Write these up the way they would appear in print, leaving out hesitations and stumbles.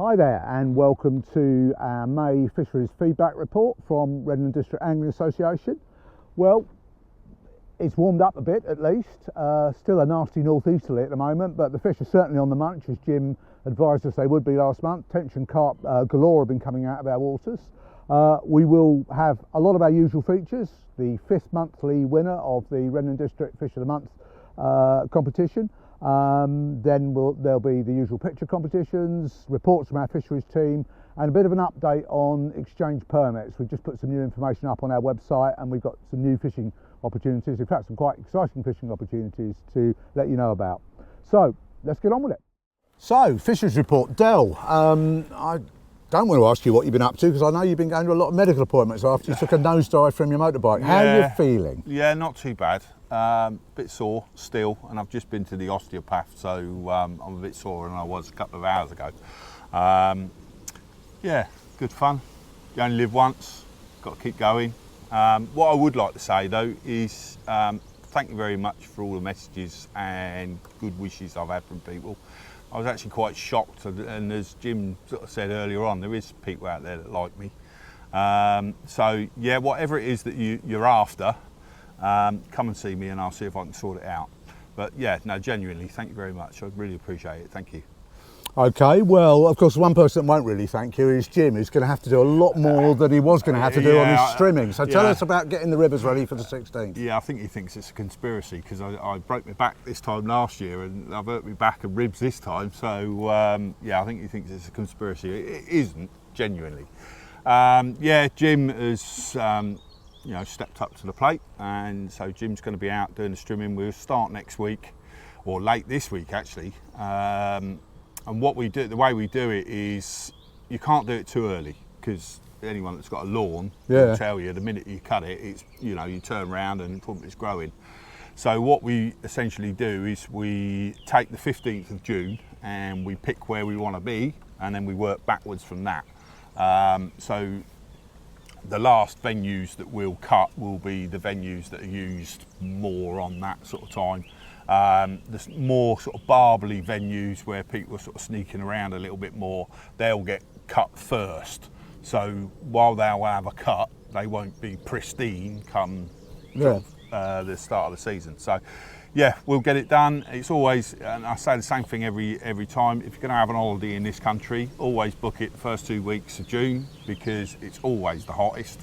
Hi there and welcome to our May Fisheries Feedback Report from Redland District Angling Association. Well, it's warmed up a bit at least, still a nasty northeasterly at the moment, but the fish are certainly on the munch as Jim advised us they would be last month. Tension carp galore have been coming out of our waters. We will have a lot of our usual features, the 5th monthly winner of the Redland District Fish of the Month competition. Then there'll be the usual picture competitions, reports from our fisheries team, and a bit of an update on exchange permits. We've just put some new information up on our website and we've got some new fishing opportunities, in fact some quite exciting fishing opportunities to let you know about. So let's get on with it. So, fisheries report. Del, I don't want to ask you what you've been up to because I know you've been going to a lot of medical appointments after you took a nosedive from your motorbike. How are you feeling? Yeah, not too bad. Bit sore still, and I've just been to the osteopath, so I'm a bit sore than I was a couple of hours ago. Yeah, good fun. You only live once, got to keep going. What I would like to say though is thank you very much for all the messages and good wishes I've had from people. I was actually quite shocked, and as Jim sort of said earlier on, there is people out there that like me. So yeah, whatever it is that you're after, come and see me and I'll see if I can sort it out. But yeah, no, genuinely, thank you very much. I really appreciate it. Thank you. Okay, well, of course, one person that won't really thank you is Jim, who's going to have to do a lot more than he was going to have to do on his strimming. So tell us about getting the rivers ready for the 16th. Yeah, I think he thinks it's a conspiracy because I broke my back this time last year and I've hurt my back and ribs this time. So yeah, I think he thinks it's a conspiracy. It isn't, genuinely. Yeah, Jim has you know, stepped up to the plate, and so Jim's going to be out doing the strimming. We'll start next week, or late this week actually. And what we do, the way we do it is, you can't do it too early because anyone that's got a lawn will tell you the minute you cut it, it's, you know, you turn around and it's growing. So what we essentially do is we take the 15th of June and we pick where we want to be, and then we work backwards from that. So the last venues that we'll cut will be the venues that are used more on that sort of time. There's more sort of barbely venues where people are sort of sneaking around a little bit more. They'll get cut first. So while they'll have a cut, they won't be pristine come the start of the season. So yeah, we'll get it done. It's always, and I say the same thing every time, if you're going to have an holiday in this country, always book it the first 2 weeks of June because it's always the hottest,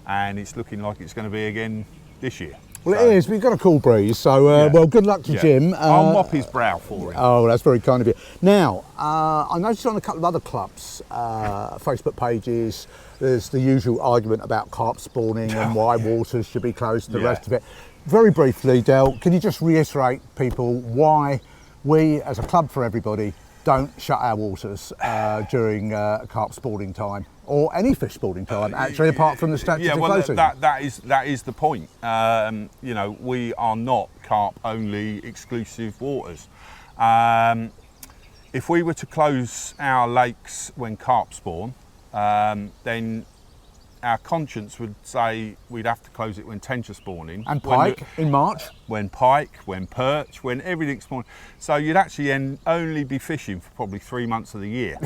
and it's looking like it's going to be again this year. Well, it is. We've got a cool breeze, so well, good luck to Jim. I'll mop his brow for him. Oh, that's very kind of you. Now, I noticed on a couple of other clubs' Facebook pages, there's the usual argument about carp spawning and why waters should be closed to the rest of it. Very briefly, Del, can you just reiterate people why we, as a club for everybody, don't shut our waters during carp spawning time, or any fish spawning time, actually, apart from the statutory closing? That is the point. You know, we are not carp-only exclusive waters. If we were to close our lakes when carp spawn, then our conscience would say we'd have to close it when tench are spawning. And pike in March? When pike, when perch, when everything's spawning. So you'd actually only be fishing for probably 3 months of the year.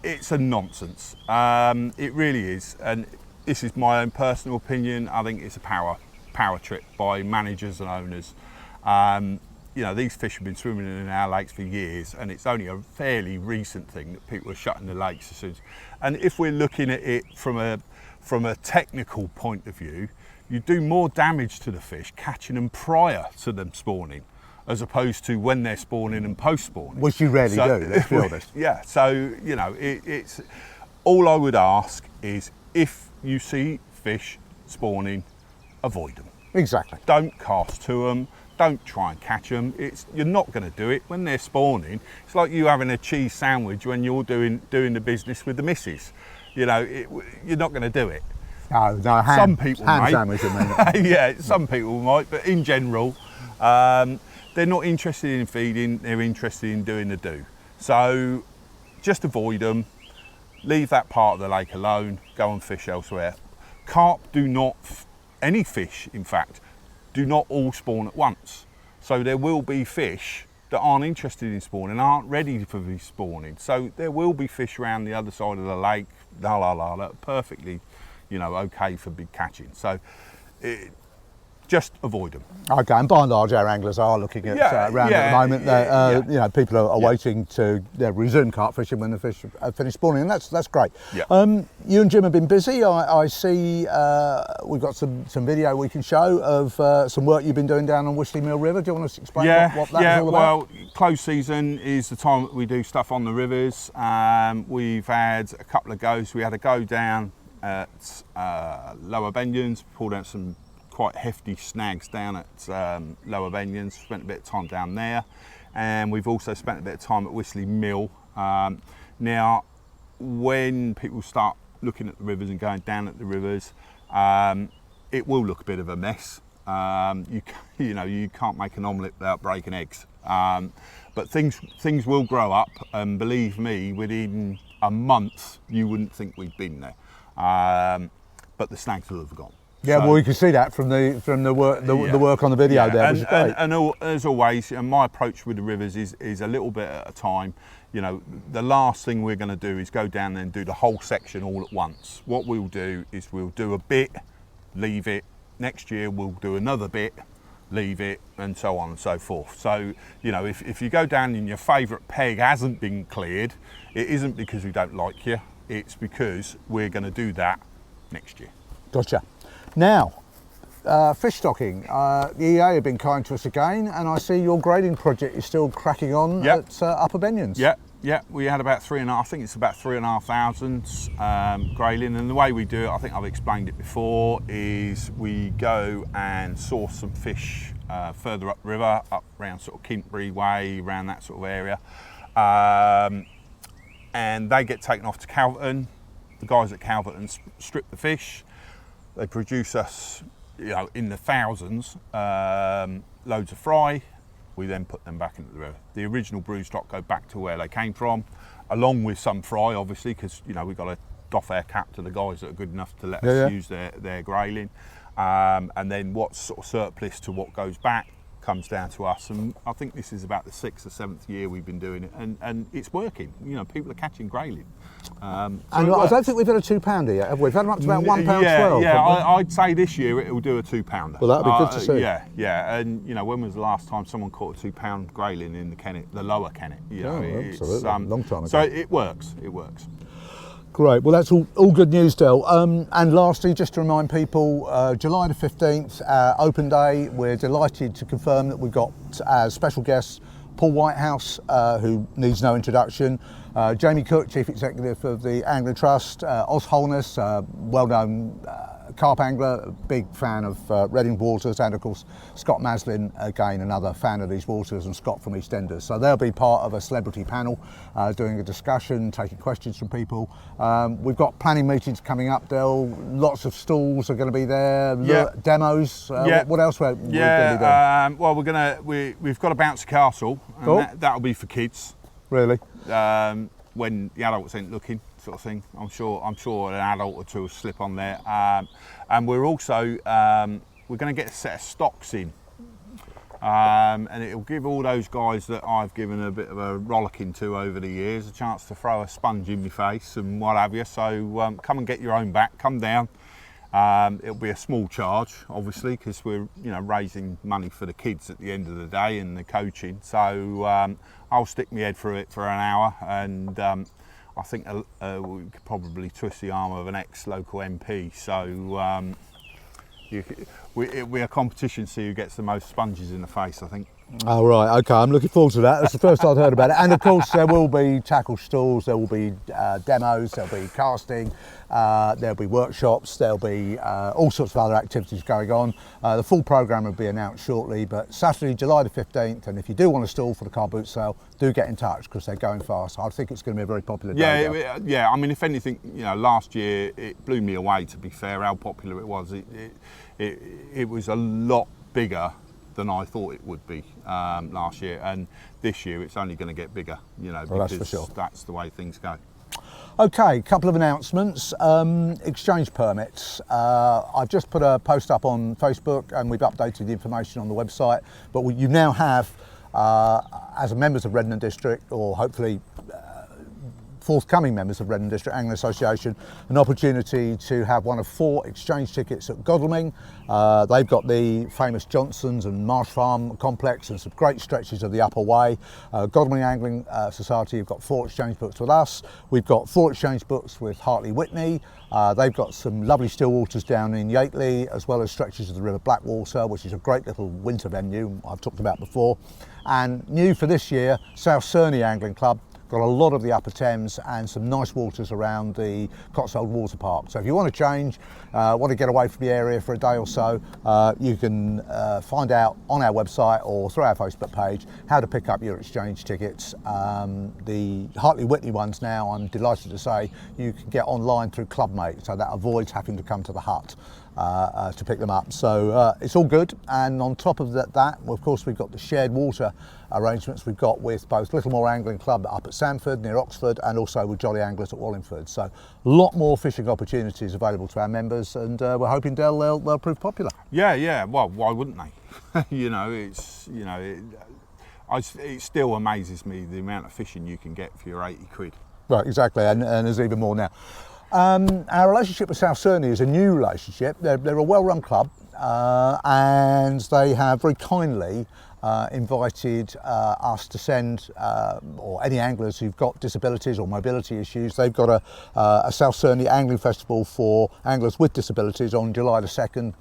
It's a nonsense. It really is. And this is my own personal opinion. I think it's a power trip by managers and owners. You know, these fish have been swimming in our lakes for years, and it's only a fairly recent thing that people are shutting the lakes as soon as. And if we're looking at it from a technical point of view, you do more damage to the fish catching them prior to them spawning, as opposed to when they're spawning and post-spawning. Which you rarely do, let's be honest. Yeah, so, you know, it's all I would ask is if you see fish spawning, avoid them. Exactly. Don't cast to them. Don't try and catch them. You're not going to do it when they're spawning. It's like you having a cheese sandwich when you're doing the business with the missus. You know, you're not going to do it. No, some people might. Sandwich, I mean. Yeah, some people might, but in general, they're not interested in feeding. They're interested in doing the do. So just avoid them. Leave that part of the lake alone. Go and fish elsewhere. Carp do not. Any fish, in fact, do not all spawn at once. So there will be fish that aren't interested in spawning, aren't ready for the spawning. So there will be fish around the other side of the lake, that are perfectly, okay for big catching. So just avoid them. Okay, and by and large, our anglers are looking at around at the moment. People are waiting to resume carp fishing when the fish are finished spawning, and that's great. Yeah. You and Jim have been busy. I see we've got some video we can show of some work you've been doing down on Wishley Mill River. Do you want to explain what that was all about? Well, close season is the time that we do stuff on the rivers. We've had a couple of goes. We had a go down at Lower Benyons, pulled out some quite hefty snags down at Lower Benyons, spent a bit of time down there, and we've also spent a bit of time at Wishley Mill. Now, when people start looking at the rivers and going down at the rivers, it will look a bit of a mess. You can't make an omelette without breaking eggs, but things will grow up, and believe me, within a month you wouldn't think we'd been there, but the snags will have gone. Yeah, well, you can see that from the work on the video there, which is great. And as always, my approach with the rivers is a little bit at a time. The last thing we're going to do is go down there and do the whole section all at once. What we'll do is we'll do a bit, leave it. Next year we'll do another bit, leave it, and so on and so forth. So, if you go down and your favourite peg hasn't been cleared, it isn't because we don't like you. It's because we're going to do that next year. Gotcha. Now, fish stocking. The EA have been kind to us again, and I see your grading project is still cracking on at Upper Benyons. Yeah. We had about 3,500 grayling, and the way we do it, I think I've explained it before, is we go and source some fish further up river, up around sort of Kintbury Way, around that sort of area, and they get taken off to Calverton. The guys at Calverton strip the fish. They produce us, in the thousands, loads of fry. We then put them back into the river. The original brood stock go back to where they came from, along with some fry, obviously, because we've got to doff our cap to the guys that are good enough to let us use their grayling. And then what's sort of surplus to what goes back comes down to us, and I think this is about the 6th or 7th year we've been doing it, and it's working. People are catching grayling. And I don't think we've had a £2 yet, have we? We've had them up to about £1.12. Yeah, I'd say this year it will do a £2. Well, that'd be good to see. Yeah, and when was the last time someone caught a £2 grayling in the Kennet, the lower Kennet? Absolutely, long time ago. So it works. Great, well that's all good news, Del. And lastly, just to remind people, July the 15th, open day. We're delighted to confirm that we've got as special guests Paul Whitehouse, who needs no introduction, Jamie Cook, Chief Executive of the Angling Trust, Oz Holness, well-known carp angler, a big fan of Reading waters, and of course Scott Maslin, again another fan of these waters, and Scott from EastEnders. So they'll be part of a celebrity panel doing a discussion, taking questions from people. We've got planning meetings coming up, Del. Lots of stalls are going to be there, demos. What else we're going to be doing? Well, we've got a bouncy castle, and that'll be for kids. Really? When the adults ain't looking, sort of thing. I'm sure an adult or two will slip on there. And we're also we're going to get a set of stocks in, and it'll give all those guys that I've given a bit of a rollicking to over the years a chance to throw a sponge in my face and what have you. So come and get your own back. Come down. It'll be a small charge, obviously, because we're raising money for the kids at the end of the day and the coaching. So I'll stick my head through it for an hour, and I think we could probably twist the arm of an ex-local MP. So it'll be a competition to see who gets the most sponges in the face, I think. Oh, right, okay, I'm looking forward to that. That's the first I've heard about it. And of course there will be tackle stalls, there will be demos, there'll be casting, there'll be workshops, there'll be all sorts of other activities going on. The full programme will be announced shortly, but Saturday, July the 15th, and if you do want a stall for the car boot sale, do get in touch because they're going fast. I think it's going to be a very popular day. Yeah, I mean, if anything, last year it blew me away, to be fair, how popular it was. It was a lot bigger than I thought it would be last year, and this year it's only going to get bigger, because that's for sure. That's the way things go. Okay, couple of announcements. Exchange permits. I've just put a post up on Facebook and we've updated the information on the website, but you now have as a members of Redden District, or hopefully forthcoming members of Redden District Angling Association, an opportunity to have one of 4 exchange tickets at Godalming. They've got the famous Johnsons and Marsh Farm complex and some great stretches of the Upper Way. Godalming Angling Society have got 4 exchange books with us. We've got 4 exchange books with Hartley Whitney. They've got some lovely still waters down in Yateley, as well as stretches of the River Blackwater, which is a great little winter venue I've talked about before. And new for this year, South Cerney Angling Club. Got a lot of the Upper Thames and some nice waters around the Cotswold Water Park. So if you want to change, want to get away from the area for a day or so, you can find out on our website or through our Facebook page how to pick up your exchange tickets. The Hartley Whitney ones now, I'm delighted to say, you can get online through Clubmate, so that avoids having to come to the hut to pick them up. So it's all good. And on top of that, of course, we've got the shared water arrangements we've got with both Littlemore Angling Club up at Sanford near Oxford, and also with Jolly Anglers at Wallingford. So a lot more fishing opportunities available to our members, and we're hoping they'll prove popular. Yeah. Well, why wouldn't they? It still amazes me the amount of fishing you can get for your 80 quid. Right, exactly, and there's even more now. Our relationship with South Cerney is a new relationship. They're a well-run club, and they have very kindly invited us to send, or any anglers who've got disabilities or mobility issues. They've got a South Cerney Angling Festival for anglers with disabilities on July the 2nd.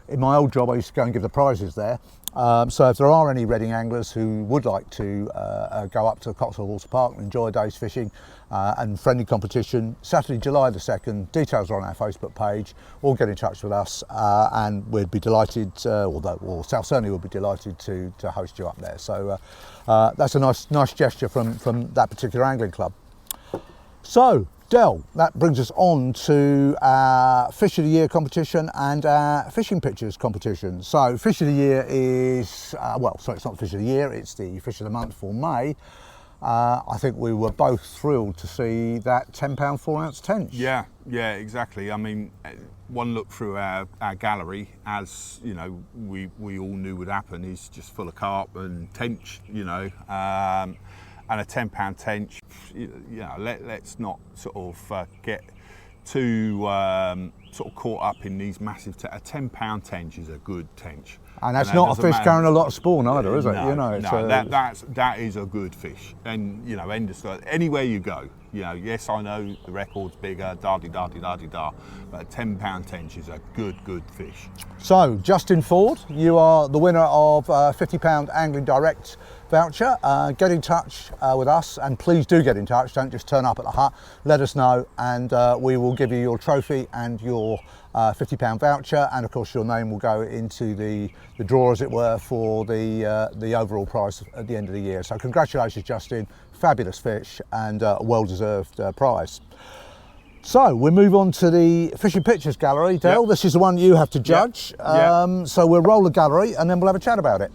In my old job, I used to go and give the prizes there. So if there are any Reading anglers who would like to go up to the Cotswold Water Park and enjoy a day's fishing and friendly competition, Saturday, July the 2nd, details are on our Facebook page, or get in touch with us, and we'd be delighted, or South Cerney would be delighted to host you up there. So that's a nice gesture from that particular angling club. So, Del, that brings us on to our Fish of the Year competition and our Fishing Pictures competition. So Fish of the Year is, it's not Fish of the Year, it's the Fish of the Month for May. I think we were both thrilled to see that £10 4-ounce tench. Yeah, exactly. I mean, one look through our gallery, as you know, we all knew would happen, is just full of carp and tench, and a £10 tench. Let's not sort of get too sort of caught up in these massive. A £10 tench is a good tench, and that's not a fish carrying a lot of spawn either, is it? That is a good fish, and end of story. Anywhere you go, yes, I know the record's bigger, but a £10 tench is a good fish. So, Justin Ford, you are the winner of £50 Angling Direct voucher. Get in touch with us, and please do get in touch. Don't just turn up at the hut. Let us know, and we will give you your trophy and your £50 voucher, and of course your name will go into the draw, as it were, for the overall prize at the end of the year. So congratulations, Justin. Fabulous fish, and a well-deserved prize. So we move on to the Fishing Pictures gallery. Dale, yep. This is the one you have to judge. Yep. So we'll roll the gallery and then we'll have a chat about it.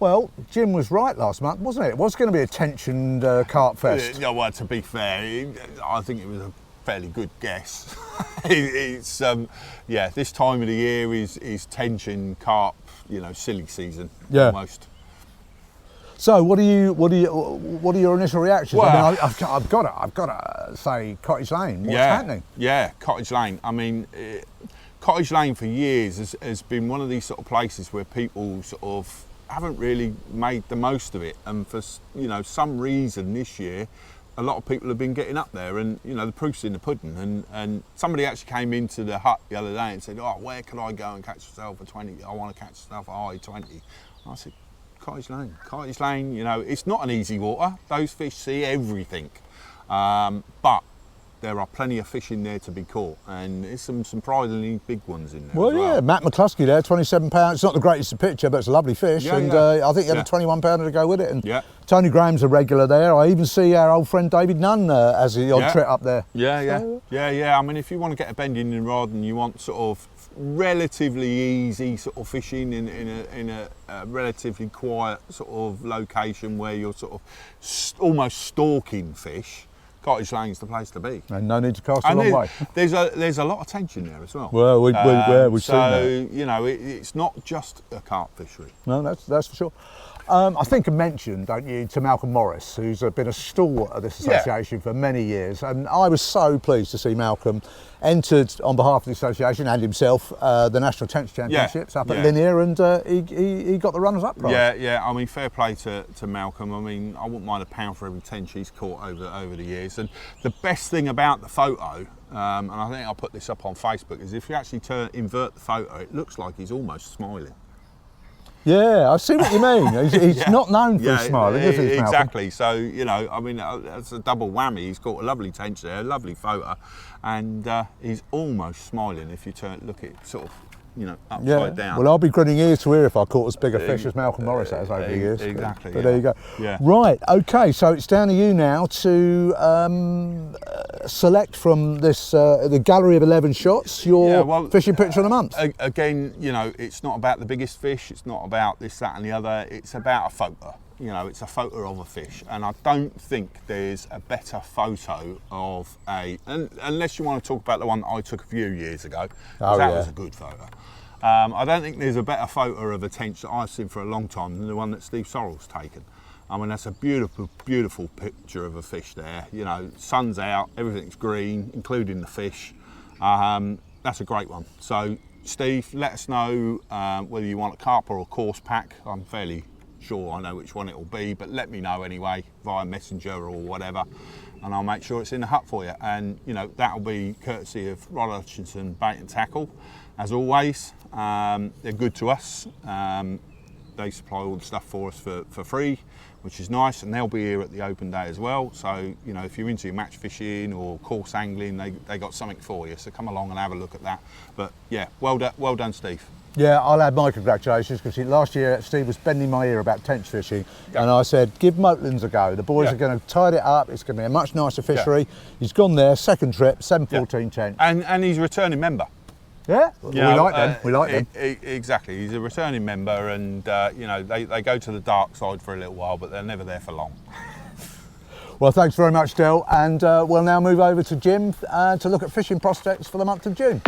Well, Jim was right last month, wasn't it? It was going to be a tensioned carp fest. Yeah, well, to be fair, I think it was a fairly good guess. It's yeah, this time of the year is tension carp, you know, silly season almost. So, what are your initial reactions? Well, I mean, I've got to say, Cottage Lane. What's happening? Yeah, Cottage Lane. I mean, Cottage Lane for years has been one of these sort of places where people sort of haven't really made the most of it, and for, you know, some reason this year, a lot of people have been getting up there, and you know, the proof's in the pudding. And somebody actually came into the hut the other day and said, "Oh, where can I go and catch myself a 20? I want to catch myself a high 20." I said, Cottage Lane. Cottage Lane, you know, it's not an easy water. Those fish see everything. But there are plenty of fish in there to be caught, and there's some surprisingly big ones in there. Well, yeah, Matt McCluskey there, 27 pounds. It's not the greatest picture, but it's a lovely fish. Yeah, and yeah. I think he had a 21 pounder to go with it. And yeah. Tony Graham's a regular there. I even see our old friend David Nunn as the odd trip up there. Yeah. I mean, if you want to get a bending in rod and you want sort of relatively easy sort of fishing in a relatively quiet sort of location where you're sort of almost stalking fish, Cottage Lane's the place to be. And no need to cast a long way. There's a lot of tension there as well. Well, we've seen that. So, you know, it's not just a carp fishery. No, that's for sure. I think I mentioned, don't you, to Malcolm Morris, who's been a stalwart of this association for many years, and I was so pleased to see Malcolm entered on behalf of the association and himself the National Tench Championships up at Linear, and he got the runners-up prize. Yeah. I mean, fair play to Malcolm. I mean, I wouldn't mind a pound for every tench he's caught over the years. And the best thing about the photo, and I think I'll put this up on Facebook, is if you actually invert the photo, it looks like he's almost smiling. Yeah, I see what you mean. He's not known for smiling, is he, Malcolm? Exactly. So, you know, I mean, that's a double whammy. He's got a lovely tench there, a lovely photo, and he's almost smiling if you look at sort of, you know, upside down. Well, I'll be grinning ear to ear if I caught as big a fish as Malcolm Morris has over the years. Exactly. But there you go. Yeah. Right, okay, so it's down to you now to select from this the gallery of 11 shots your fishing picture of the month. Again, you know, it's not about the biggest fish, it's not about this, that and the other, it's about a photo. You know, it's a photo of a fish, and I don't think there's a better photo of unless you want to talk about the one that I took a few years ago, because that was a good photo. I don't think there's a better photo of a tench that I've seen for a long time than the one that Steve Sorrell's taken. I mean, that's a beautiful, beautiful picture of a fish there. You know, sun's out, everything's green, including the fish. That's a great one. So, Steve, let us know whether you want a carp or a coarse pack. I'm fairly sure I know which one it will be, but let me know anyway via messenger or whatever, and I'll make sure it's in the hut for you. And you know, that'll be courtesy of Rod Hutchinson Bait and Tackle, as always. They're good to us. They supply all the stuff for us for free, which is nice, and they'll be here at the open day as well. So you know, if you're into your match fishing or coarse angling, they got something for you. So come along and have a look at that. But yeah, well done, Steve. Yeah, I'll add my congratulations, because last year Steve was bending my ear about tench fishing, and I said, give Moatlands a go. The boys are going to tide it up, it's going to be a much nicer fishery. He's gone there, second trip, 714 tench. And he's a returning member. Yeah, we like them. Exactly, he's a returning member, and you know, they go to the dark side for a little while, but they're never there for long. Well, thanks very much, Del, and we'll now move over to Jim to look at fishing prospects for the month of June.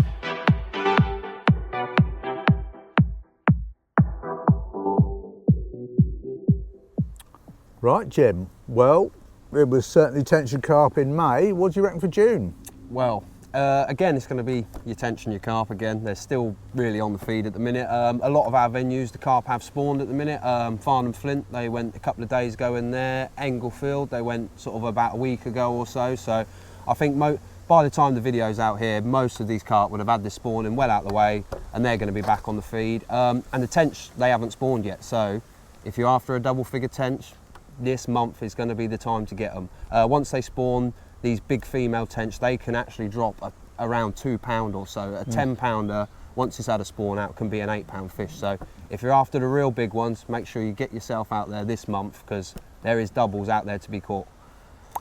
Right, Jim. Well, it was certainly tension carp in May. What do you reckon for June? Well, again, it's going to be your tench and your carp again. They're still really on the feed at the minute. A lot of our venues, the carp have spawned at the minute. Farnham Flint, they went a couple of days ago in there. Englefield, they went sort of about a week ago or so. So I think by the time the video's out here, most of these carp would have had this spawning well out of the way, and they're going to be back on the feed. And the tench, they haven't spawned yet. So if you're after a double figure tench, this month is going to be the time to get them. Once they spawn, these big female tench, they can actually drop around £2 or so. A 10 pounder, once it's had a spawn out, can be an 8 pound fish. So if you're after the real big ones, make sure you get yourself out there this month, because there is doubles out there to be caught.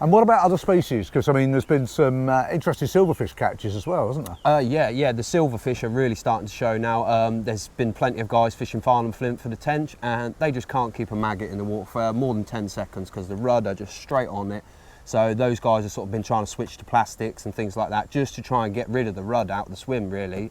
And what about other species? Because I mean, there's been some interesting silverfish catches as well, hasn't there? Yeah, the silverfish are really starting to show now. There's been plenty of guys fishing Farnham Flint for the tench, and they just can't keep a maggot in the water for more than 10 seconds because the rudd are just straight on it. So those guys have sort of been trying to switch to plastics and things like that just to try and get rid of the rudd out of the swim, really.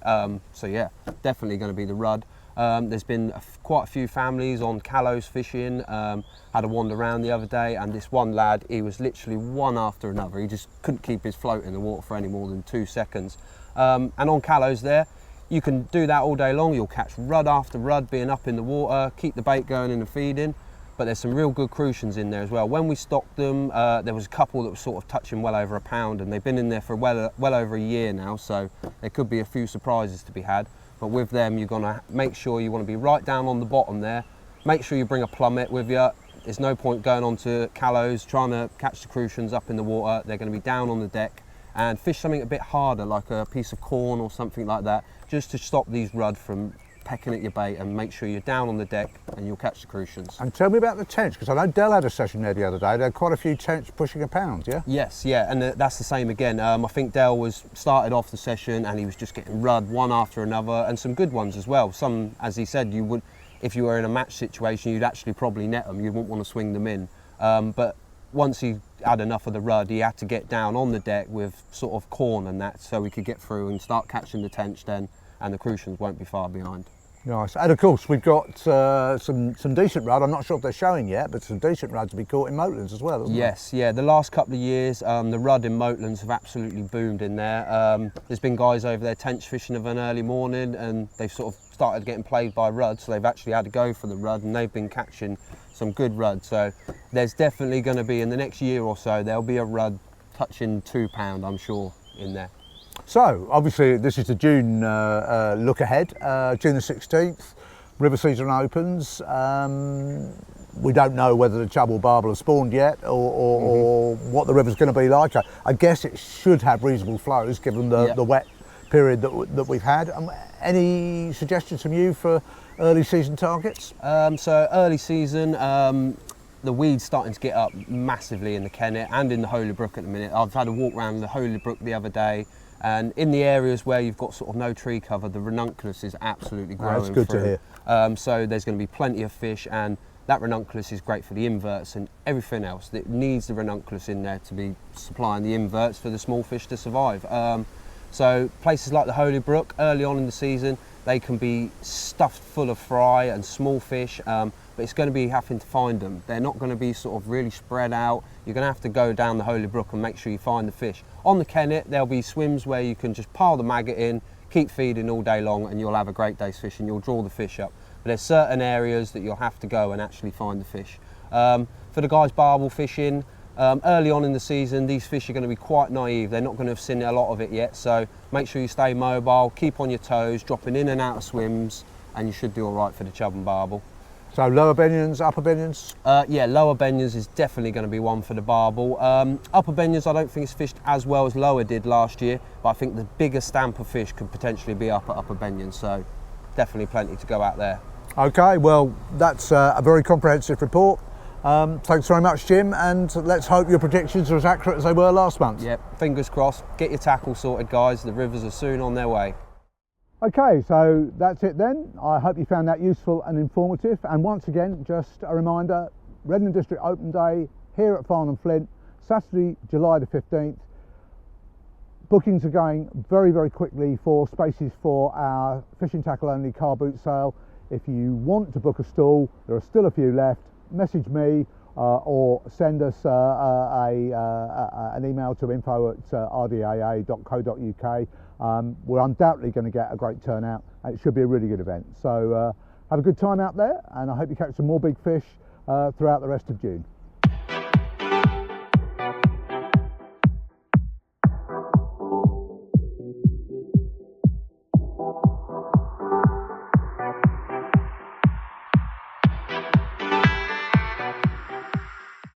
So yeah, definitely going to be the rudd. There's been quite a few families on callows fishing. Had a wander around the other day, and this one lad, he was literally one after another. He just couldn't keep his float in the water for any more than 2 seconds. And on callows there, you can do that all day long. You'll catch rudd after rudd being up in the water, keep the bait going in and feeding. But there's some real good crucians in there as well. When we stocked them, there was a couple that were sort of touching well over a pound, and they've been in there for well over a year now, so there could be a few surprises to be had. But with them, you're gonna make sure you wanna be right down on the bottom there. Make sure you bring a plummet with you. There's no point going on to callows, trying to catch the crucians up in the water. They're gonna be down on the deck, and fish something a bit harder, like a piece of corn or something like that, just to stop these rudd from pecking at your bait, and make sure you're down on the deck and you'll catch the crucians. And tell me about the tench, because I know Del had a session there the other day. There had quite a few tench pushing a pound, yeah? Yes, yeah, and that's the same again. I think Del started off the session and he was just getting rudd one after another, and some good ones as well. Some, as he said, you would, if you were in a match situation, you'd actually probably net them. You wouldn't want to swing them in. But once he had enough of the rudd, he had to get down on the deck with sort of corn and that, so we could get through and start catching the tench then, and the crucians won't be far behind. Nice. And of course, we've got some decent rudd. I'm not sure if they're showing yet, but some decent rudd to be caught in Moatlands as well, isn't Yes, yeah. The last couple of years, the rudd in Moatlands have absolutely boomed in there. There's been guys over there tench fishing of an early morning, and they've sort of started getting played by rudd, so they've actually had to go for the rudd, and they've been catching some good rudd. So there's definitely going to be, in the next year or so, there'll be a rudd touching £2, I'm sure, in there. So, obviously, this is the June look ahead, June the 16th, river season opens. We don't know whether the chub or barbel have spawned yet, or what the river's going to be like. I guess it should have reasonable flows given the wet period that we've had. Any suggestions from you for early season targets? So early season, the weeds starting to get up massively in the Kennet and in the Holybrook at the minute. I've had a walk around the Holybrook the other day, and in the areas where you've got sort of no tree cover, the ranunculus is absolutely growing. That's good to hear. So there's going to be plenty of fish, and that ranunculus is great for the inverts and everything else. It needs the ranunculus in there to be supplying the inverts for the small fish to survive. So places like the Holybrook, early on in the season, they can be stuffed full of fry and small fish, but it's going to be having to find them. They're not going to be sort of really spread out. You're going to have to go down the Holybrook and make sure you find the fish. On the Kennet, there'll be swims where you can just pile the maggot in, keep feeding all day long, and you'll have a great day's fishing. You'll draw the fish up. But there's certain areas that you'll have to go and actually find the fish. For the guys barbel fishing, early on in the season, these fish are going to be quite naive. They're not going to have seen a lot of it yet, so make sure you stay mobile, keep on your toes, dropping in and out of swims, and you should do all right for the chub and barbel. So lower Benions, upper Benions? Yeah, lower Benions is definitely going to be one for the barbel. Upper Benions, I don't think it's fished as well as lower did last year, but I think the bigger stamp of fish could potentially be up at upper Benions, so definitely plenty to go out there. Okay, well, that's a very comprehensive report. Thanks very much, Jim, and let's hope your predictions are as accurate as they were last month. Yep, fingers crossed. Get your tackle sorted, guys. The rivers are soon on their way. Okay, so that's it then. I hope you found that useful and informative. And once again, just a reminder, Redland District Open Day here at Farnham Flint, Saturday, July the 15th. Bookings are going very, very quickly for spaces for our fishing tackle only car boot sale. If you want to book a stall, there are still a few left. Message me or send us an email to info@rdaa.co.uk. We're undoubtedly going to get a great turnout, and it should be a really good event. So have a good time out there, and I hope you catch some more big fish throughout the rest of June.